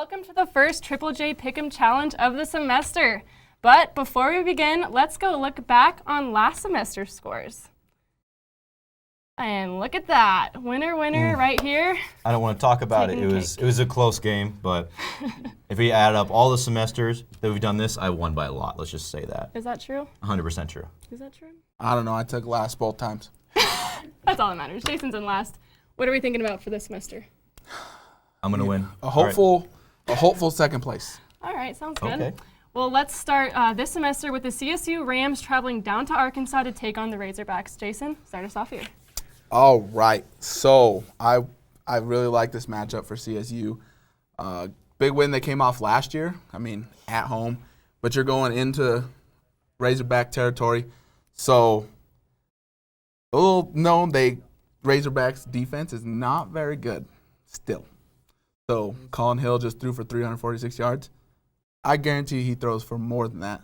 welcome to the first Triple J Pick'em Challenge of the semester. But before we begin, let's go look back on last semester's scores. And look at that, winner right here. I don't want to talk about it. It was a close game, but if we add up all the semesters that we've done this, I won by a lot. Let's just say that. Is that true? 100% true. Is that true? I don't know. I took last both times. That's all that matters. Jason's in last. What are we thinking about for this semester? I'm gonna win. A hopeful second place. All right, sounds good. Okay. Well, let's start this semester with the CSU Rams traveling down to Arkansas to take on the Razorbacks. Jason, start us off here. All right. So I really like this matchup for CSU. Big win they came off last year. I mean, at home, but you're going into Razorback territory. So a little known, Razorbacks defense is not very good still. So Colin Hill just threw for 346 yards. I guarantee he throws for more than that.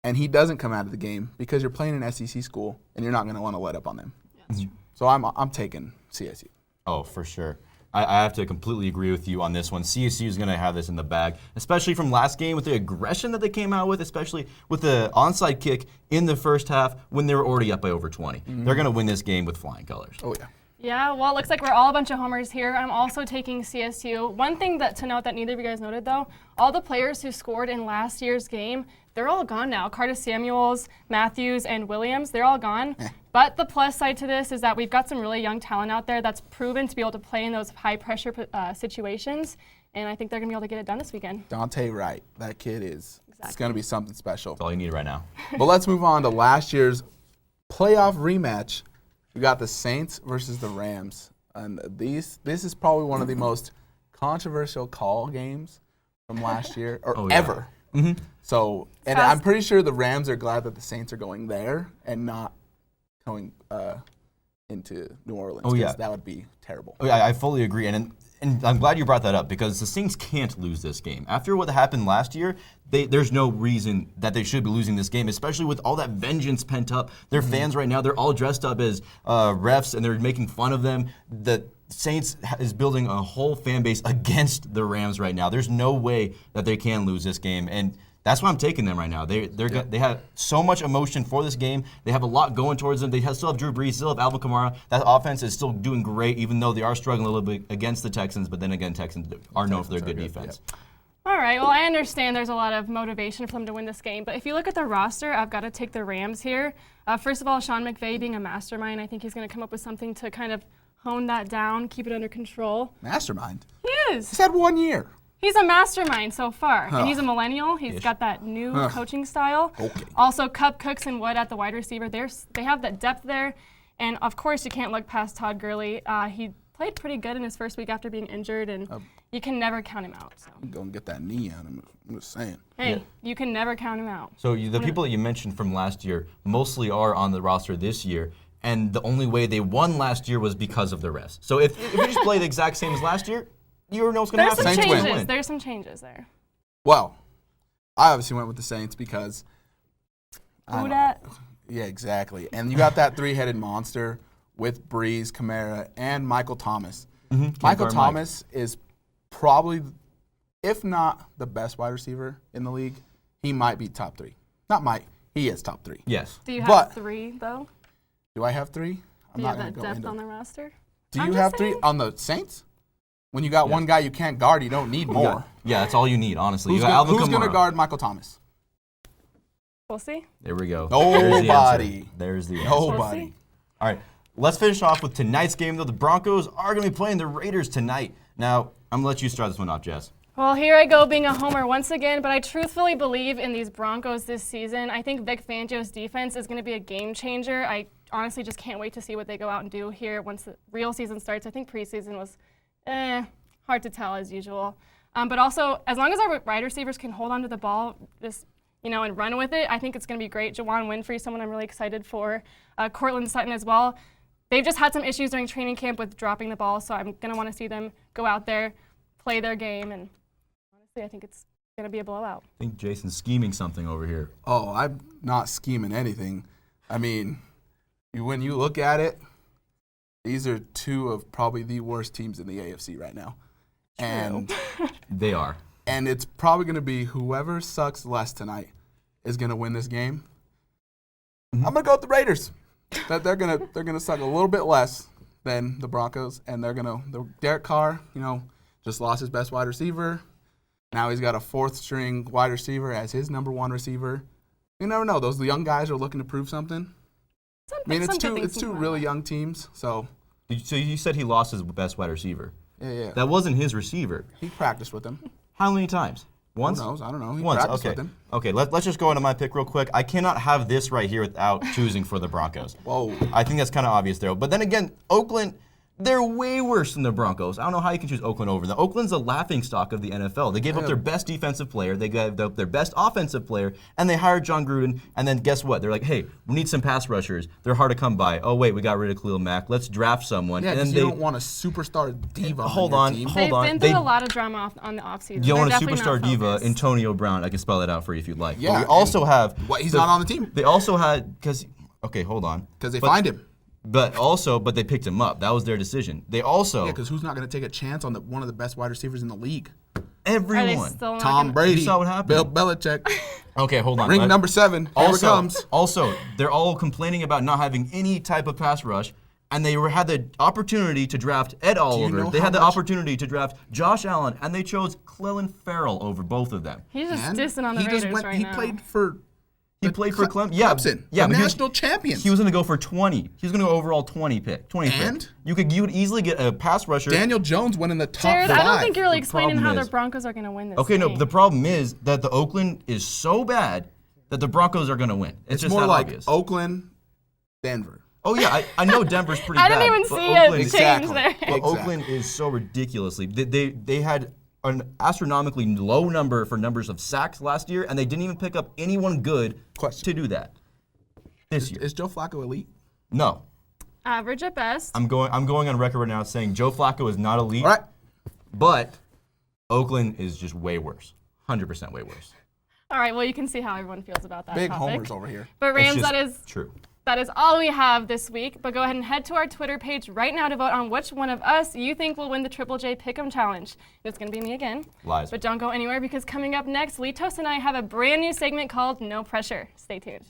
And he doesn't come out of the game because you're playing an SEC school and you're not going to want to let up on them. Yeah, that's true. So I'm taking CSU. Oh, for sure. I have to completely agree with you on this one. CSU is going to have this in the bag, especially from last game with the aggression that they came out with, especially with the onside kick in the first half when they were already up by over 20. Mm-hmm. They're going to win this game with flying colors. Oh, yeah. Yeah, well, it looks like we're all a bunch of homers here. I'm also taking CSU. One thing to note that neither of you guys noted, though, all the players who scored in last year's game, they're all gone now. Curtis Samuels, Matthews, and Williams, they're all gone. But the plus side to this is that we've got some really young talent out there that's proven to be able to play in those high-pressure situations, and I think they're going to be able to get it done this weekend. Dante Wright, that kid is it's going to be something special. That's all you need right now. But let's move on to last year's playoff rematch. We got the Saints versus the Rams. And this is probably one of the most controversial call games from last year, or ever. Mm-hmm. So, and I'm pretty sure the Rams are glad that the Saints are going there and not going into New Orleans. Oh, yeah. That would be terrible. Oh, yeah, I fully agree. And I'm glad you brought that up because the Saints can't lose this game. After what happened last year, there's no reason that they should be losing this game, especially with all that vengeance pent up. Their fans right now, they're all dressed up as refs, and they're making fun of them. The Saints is building a whole fan base against the Rams right now. There's no way that they can lose this game, and that's why I'm taking them right now. They have so much emotion for this game. They have a lot going towards them. They still have Drew Brees, still have Alvin Kamara. That offense is still doing great, even though they are struggling a little bit against the Texans. But then again, Texans are known for their good defense. Yep. All right, well, I understand there's a lot of motivation for them to win this game, but if you look at the roster, I've got to take the Rams here. First of all, Sean McVay being a mastermind, I think he's going to come up with something to kind of hone that down, keep it under control. Mastermind? He is. He's had 1 year. He's a mastermind so far, and he's a millennial. He's got that new coaching style. Okay. Also, Cup, Cooks, and Wood at the wide receiver. They have that depth there, and of course, you can't look past Todd Gurley. He played pretty good in his first week after being injured, and you can never count him out. So. I'm going to get that knee on him. I'm just saying. Hey, you can never count him out. So the people that you mentioned from last year mostly are on the roster this year, and the only way they won last year was because of the refs. So if you just play the exact same as last year, you know what's going to happen. There's some changes there. Well, I obviously went with the Saints because Who dat? Yeah, exactly. And you got that three-headed monster with Breeze, Kamara, and Michael Thomas. Mm-hmm. Michael Thomas is probably, if not the best wide receiver in the league, he might be top three. Not might. He is top three. Yes. Do you have three, though? Do I have three? Do you have that depth on the roster? Do you have three on the Saints? When you got one guy you can't guard, you don't need more. Yeah, that's all you need, honestly. Who's going to guard Michael Thomas? We'll see. There we go. Nobody. There's the answer. Nobody. We'll All right, let's finish off with tonight's game, though. The Broncos are going to be playing the Raiders tonight. Now, I'm going to let you start this one off, Jess. Well, here I go being a homer once again, but I truthfully believe in these Broncos this season. I think Vic Fangio's defense is going to be a game changer. I honestly just can't wait to see what they go out and do here once the real season starts. I think preseason was hard to tell as usual. But also, as long as our wide receivers can hold on to the ball and run with it, I think it's going to be great. Juwan Winfrey, someone I'm really excited for. Cortland Sutton as well. They've just had some issues during training camp with dropping the ball, so I'm going to want to see them go out there, play their game, and honestly, I think it's going to be a blowout. I think Jason's scheming something over here. Oh, I'm not scheming anything. I mean, when you look at it, these are two of probably the worst teams in the AFC right now. And They are. and it's probably going to be whoever sucks less tonight is going to win this game. I'm going to go with the Raiders. That they're gonna suck a little bit less than the Broncos, and Derek Carr, just lost his best wide receiver. Now he's got a fourth string wide receiver as his number one receiver. You never know; those young guys are looking to prove something. It's two really young teams, so. So you said he lost his best wide receiver. Yeah. That wasn't his receiver. He practiced with him. How many times? Once? Who knows? I don't know. He Once. practiced Okay. with him. Okay. Let's just go into my pick real quick. I cannot have this right here without choosing for the Broncos. Whoa. I think that's kind of obvious there. But then again, Oakland, they're way worse than the Broncos. I don't know how you can choose Oakland over them. Oakland's a laughingstock of the NFL. They gave up their best defensive player, they gave up their best offensive player, and they hired John Gruden. And then guess what? They're like, hey, we need some pass rushers. They're hard to come by. Oh wait, we got rid of Khalil Mack. Let's draft someone. Yeah, and because then you don't want a superstar diva Hold on on, your team. hold on. They've been through a lot of drama on the offseason. You don't want a They're definitely superstar not diva, focused. Antonio Brown. I can spell that out for you if you'd like. Yeah, But we also have. He's not on the team. They also had okay, hold on. Because they find him. But they picked him up. That was their decision. They also Yeah, because who's not going to take a chance on one of the best wide receivers in the league? Are they everyone. still not Tom gonna- Brady. You saw what happened. Bill Belichick. Okay, hold on. Ring number 7. Here it comes. Also, they're all complaining about not having any type of pass rush, and they had the opportunity to draft Ed Oliver. know They how had the much- opportunity to draft Josh Allen, and they chose Clelin Ferrell over both of them. He's just And dissing on the he Raiders just went. right he now. played for. He played for Clemson. Yeah, Clemson, yeah, the but national champions. He was going to go for 20. He was going to go overall 20 pick. And? You could easily get a pass rusher. Daniel Jones went in the top Jared, 5. I don't think you're really explaining problem how is- the Broncos are going to win this Okay, game. no, the problem is that the Oakland is so bad that the Broncos are going to win. It's just more that like obvious. Oakland, Denver. Oh yeah, I know Denver's pretty I bad. didn't even but see Oakland, it change Exactly. there. but Exactly. Oakland is so ridiculously. They had an astronomically low number for numbers of sacks last year, and they didn't even pick up anyone good Question. to do that this year. Is Joe Flacco elite? No, Average at best. I'm going on record right now saying Joe Flacco is not elite, All right. but Oakland is just way worse, 100% way worse. All right, well, you can see how everyone feels about that Big topic. homers over here. But Rams, It's just that is true. That is all we have this week, but go ahead and head to our Twitter page right now to vote on which one of us you think will win the Triple J Pick'em Challenge. It's going to be me again. Lies. But don't go anywhere because coming up next, Litos and I have a brand new segment called No Pressure. Stay tuned.